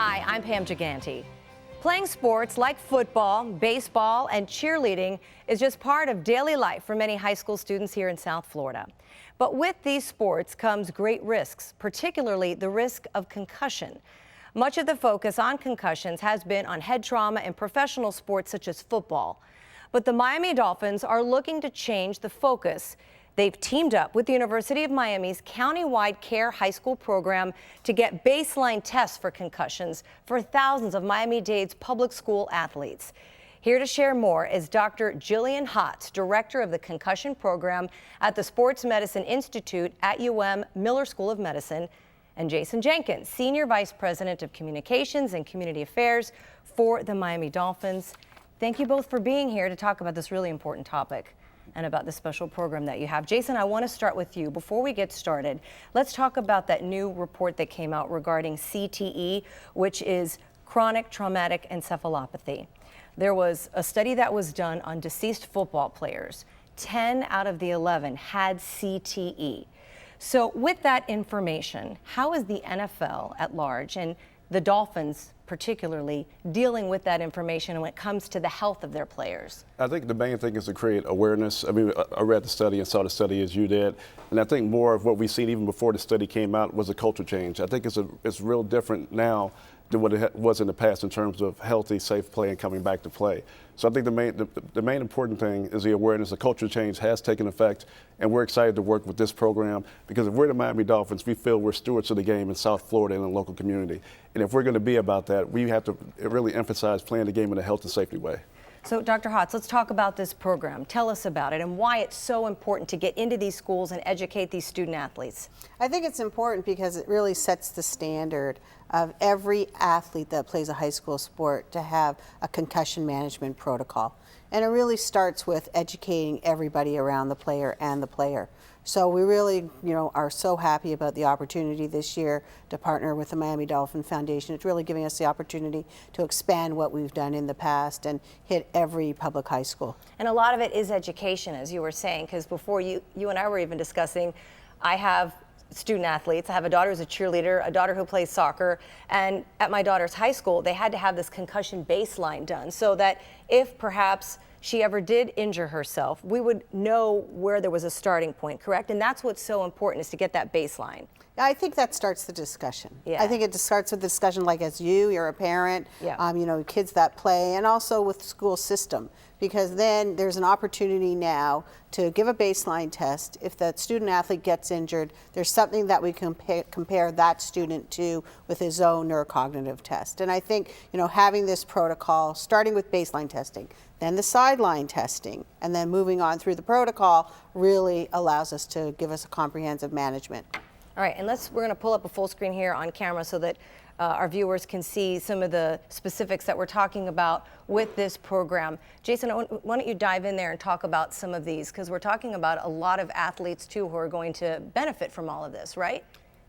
Hi, I'm Pam Giganti. Playing sports like football, baseball, and cheerleading is just part of daily life for many high school students here in South Florida. But with these sports comes great risks, particularly the risk of concussion. Much of the focus on concussions has been on head trauma in professional sports such as football. But the Miami Dolphins are looking to change the focus. They've teamed up with the University of Miami's Countywide Care High School program to get baseline tests for concussions for thousands of Miami-Dade's public school athletes. Here to share more is Dr. Gillian Hotz, director of the concussion program at the Sports Medicine Institute at Miller School of Medicine, and Jason Jenkins, senior vice president of communications and community affairs for the Miami Dolphins. Thank you both for being here to talk about this really important topic and about the special program that you have. Jason, I want to start with you. Before we get started, let's talk about that new report that came out regarding CTE, which is chronic traumatic encephalopathy. There was a study that was done on deceased football players. 10 out of the 11 had CTE. So with that information, how is the NFL at large and the Dolphins particularly dealing with that information when it comes to the health of their players? I think the main thing is to create awareness. I mean, I read the study and saw the study as you did, and I think more of what we've seen even before the study came out was a culture change. I think it's real different now than what it was in the past in terms of healthy, safe play and coming back to play. So I think the main important thing is the awareness. The culture change has taken effect, and we're excited to work with this program because if we're the Miami Dolphins, we feel we're stewards of the game in South Florida and in the local community. And if we're going to be about that, we have to really emphasize playing the game in a health and safety way. So, Dr. Hotz, let's talk about this program. Tell us about it and why it's so important to get into these schools and educate these student athletes. I think it's important because it really sets the standard of every athlete that plays a high school sport to have a concussion management protocol. And it really starts with educating everybody around the player and the player. So we really, are so happy about the opportunity this year to partner with the Miami Dolphin Foundation. It's really giving us the opportunity to expand what we've done in the past and hit every public high school. And a lot of it is education, as you were saying, because before you and I were even discussing, I have student athletes. I have a daughter who's a cheerleader, a daughter who plays soccer, and at my daughter's high school, they had to have this concussion baseline done so that if perhaps she ever did injure herself, we would know where there was a starting point, correct? And that's what's so important, is to get that baseline. I think that starts the discussion. Yeah. I think it starts with the discussion, like as you're a parent, yeah. Kids that play, and also with the school system, because then there's an opportunity now to give a baseline test. If that student athlete gets injured, there's something that we can compare that student to with his own neurocognitive test. And I think, having this protocol, starting with baseline testing, then the sideline testing, and then moving on through the protocol really allows us to give us a comprehensive management. All right, and we're going to pull up a full screen here on camera so that our viewers can see some of the specifics that we're talking about with this program. Jason, why don't you dive in there and talk about some of these, because we're talking about a lot of athletes too who are going to benefit from all of this, right?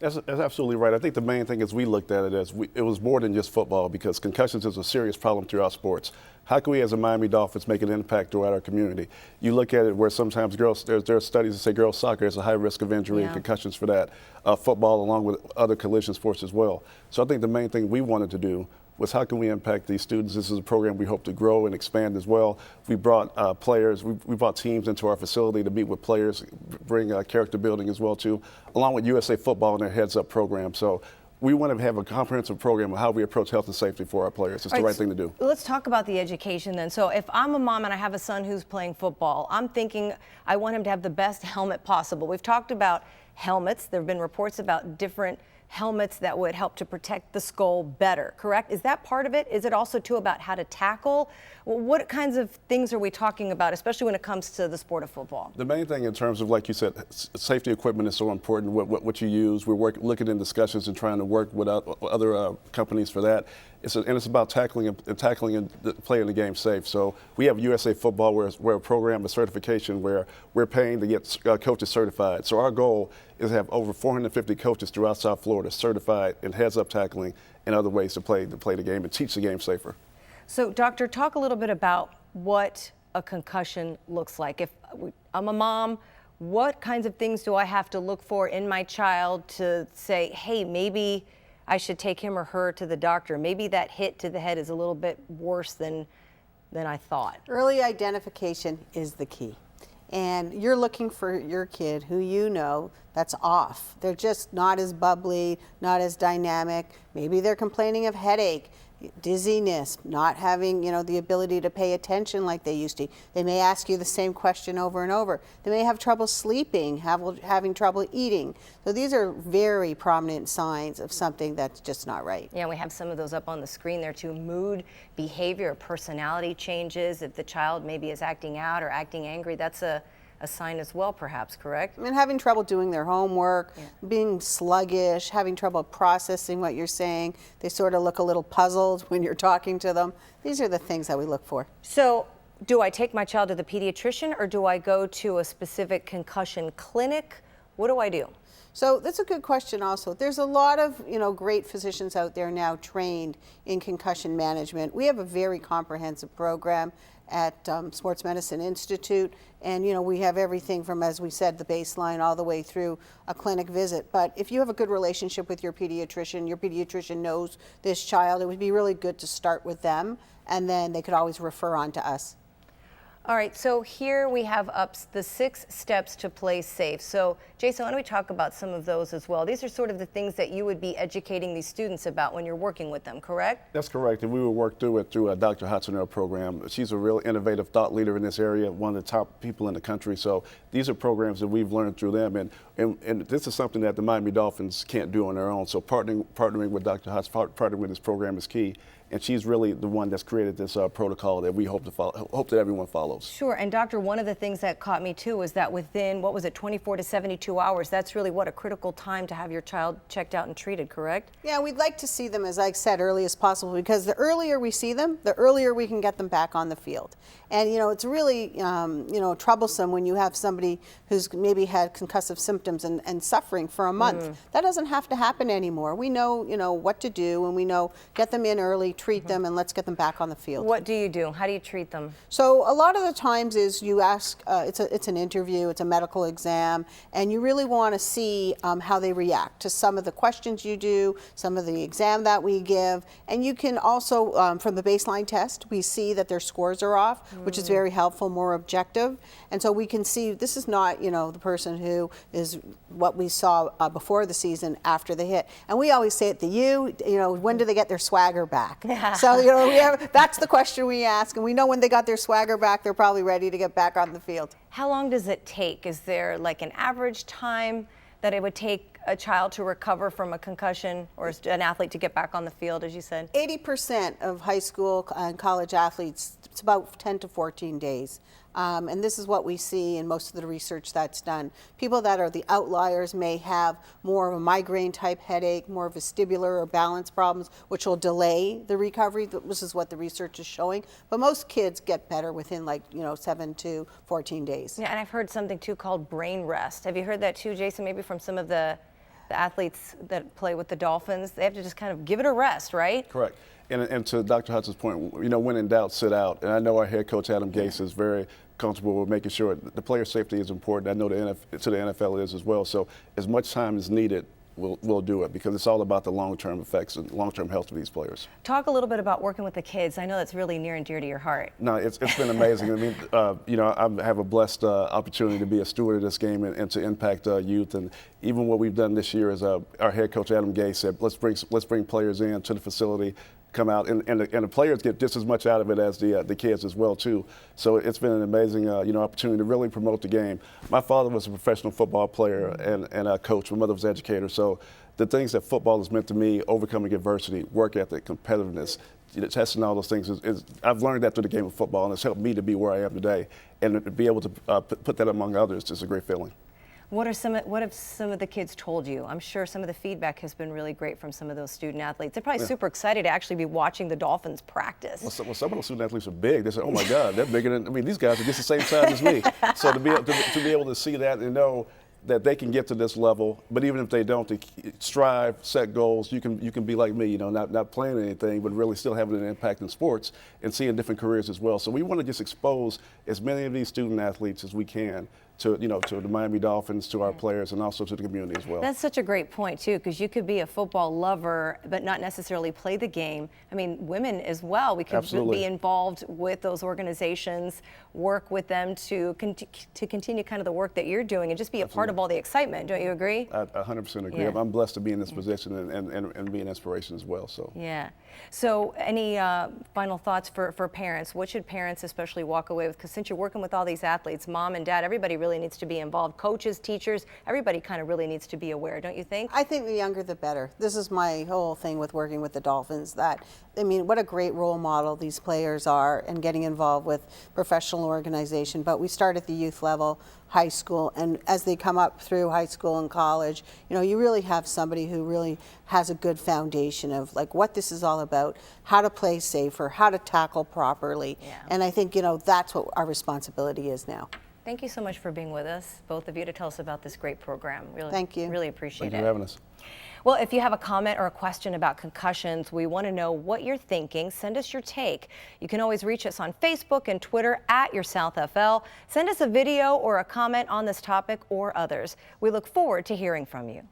That's absolutely right. I think the main thing is we looked at it as it was more than just football, because concussions is a serious problem throughout sports. How can we as a Miami Dolphins make an impact throughout our community? You look at it where sometimes there are studies that say girls soccer has a high risk of injury and concussions for that. Football along with other collision sports as well. So I think the main thing we wanted to do was how can we impact these students. This is a program we hope to grow and expand as well. We brought players, we brought teams into our facility to meet with players, bring character building as well too, along with USA Football and their Heads Up program. So we want to have a comprehensive program of how we approach health and safety for our players. It's the right thing to do. Let's talk about the education then. So if I'm a mom and I have a son who's playing football, I'm thinking I want him to have the best helmet possible. We've talked about helmets. There have been reports about different helmets that would help to protect the skull better, correct? Is that part of it? Is it also too about how to tackle? What kinds of things are we talking about, especially when it comes to the sport of football? The main thing in terms of, like you said, safety equipment is so important, what you use. We're looking in discussions and trying to work with other companies for that. And it's about tackling and playing the game safe. So we have USA Football, where a program of certification where we're paying to get coaches certified. So our goal is to have over 450 coaches throughout South Florida certified in heads-up tackling and other ways to play the game and teach the game safer. So, Doctor, talk a little bit about what a concussion looks like. If I'm a mom, what kinds of things do I have to look for in my child to say, hey, maybe I should take him or her to the doctor. Maybe that hit to the head is a little bit worse than I thought. Early identification is the key. And you're looking for your kid who you know that's off. They're just not as bubbly, not as dynamic. Maybe they're complaining of headache, dizziness, not having, the ability to pay attention like they used to. They may ask you the same question over and over. They may have trouble sleeping, having trouble eating. So these are very prominent signs of something that's just not right. Yeah, we have some of those up on the screen there too. Mood, behavior, personality changes. If the child maybe is acting out or acting angry, that's a sign as well, perhaps, correct? I mean, having trouble doing their homework, being sluggish, having trouble processing what you're saying. They sort of look a little puzzled when you're talking to them. These are the things that we look for. So, do I take my child to the pediatrician or do I go to a specific concussion clinic? What do I do? So that's a good question also. There's a lot of, great physicians out there now trained in concussion management. We have a very comprehensive program at Sports Medicine Institute, and we have everything from, as we said, the baseline all the way through a clinic visit. But if you have a good relationship with your pediatrician knows this child, it would be really good to start with them, and then they could always refer on to us. All right, so here we have up the 6 steps to play safe. So, Jason, why don't we talk about some of those as well? These are sort of the things that you would be educating these students about when you're working with them, correct? That's correct, and we will work through it through Dr. Hotz in our program. She's a real innovative thought leader in this area, one of the top people in the country. So these are programs that we've learned through them, and this is something that the Miami Dolphins can't do on their own. So partnering with Dr. Hotz, partnering with this program is key. And she's really the one that's created this protocol that we hope that everyone follows. Sure, and doctor, one of the things that caught me too was that within, 24 to 72 hours, that's really a critical time to have your child checked out and treated, correct? Yeah, we'd like to see them, as I said, early as possible, because the earlier we see them, the earlier we can get them back on the field. And it's really, troublesome when you have somebody who's maybe had concussive symptoms and suffering for a month. That doesn't have to happen anymore. We know, what to do, and we know get them in early, treat them, and let's get them back on the field. What do you do? How do you treat them? So a lot of the times is you ask, it's an interview, it's a medical exam, and you really want to see how they react to some of the questions you do, some of the exam that we give, and you can also, from the baseline test, we see that their scores are off, which is very helpful, more objective, and so we can see this is not, the person who is what we saw before the season after the hit. And we always say it to you, when do they get their swagger back? So, that's the question we ask, and we know when they got their swagger back, they're probably ready to get back on the field. How long does it take? Is there like an average time that it would take a child to recover from a concussion or an athlete to get back on the field, as you said? 80% of high school and college athletes, it's about 10 to 14 days. And this is what we see in most of the research that's done. People that are the outliers may have more of a migraine type headache, more vestibular or balance problems, which will delay the recovery. This is what the research is showing. But most kids get better within 7 to 14 days. Yeah, and I've heard something too called brain rest. Have you heard that too, Jason, maybe from some of the athletes that play with the Dolphins? They have to just kind of give it a rest, right? Correct. And to Dr. Hutz's point, when in doubt, sit out. And I know our head coach, Adam Gase, is very comfortable with making sure the player safety is important. I know to the NFL is as well. So as much time as needed, we'll do it, because it's all about the long-term effects and long-term health of these players. Talk a little bit about working with the kids. I know that's really near and dear to your heart. No, it's been amazing. I mean, I have a blessed opportunity to be a steward of this game and to impact youth. And even what we've done this year is our head coach Adam Gase said, let's bring players in to the facility, come out, and the players get just as much out of it as the kids as well too. So it's been an amazing opportunity to really promote the game. My father was a professional football player and a coach. My mother was an educator. So the things that football has meant to me, overcoming adversity, work ethic, competitiveness, testing all those things, I've learned that through the game of football, and it's helped me to be where I am today. And to be able to put that among others is a great feeling. What have some of the kids told you? I'm sure some of the feedback has been really great from some of those student athletes. They're probably super excited to actually be watching the Dolphins practice. Well, some of those student athletes are big. They say, "Oh my God, they're bigger than." I mean, these guys are just the same size as me. So to be able to see that and know that they can get to this level, but even if they don't, they strive, set goals. You can be like me, not playing anything, but really still having an impact in sports and seeing different careers as well. So we want to just expose as many of these student athletes as we can to to the Miami Dolphins, to our players, and also to the community as well. That's such a great point too, because you could be a football lover but not necessarily play the game. I mean, women as well. We could Absolutely. be involved with those organizations, work with them to continue kind of the work that you're doing, and just be a part of all the excitement. Don't you agree? I 100% agree. Yeah. I'm blessed to be in this position and be an inspiration as well. So. Yeah. So any final thoughts for parents? What should parents especially walk away with? Because since you're working with all these athletes, mom and dad, everybody really needs to be involved. Coaches, teachers, everybody kind of really needs to be aware, don't you think? I think the younger the better. This is my whole thing with working with the Dolphins, that, I mean, what a great role model these players are and getting involved with professional organization. But we start at the youth level, high school, and as they come up through high school and college, you really have somebody who really has a good foundation of like what this is all about, how to play safer, how to tackle properly. Yeah. And I think, that's what our responsibility is now. Thank you so much for being with us, both of you, to tell us about this great program. Really, Thank you. Really appreciate Thank you it. for having us. Well, if you have a comment or a question about concussions, we want to know what you're thinking. Send us your take. You can always reach us on Facebook and Twitter @YourSouthFL. Send us a video or a comment on this topic or others. We look forward to hearing from you.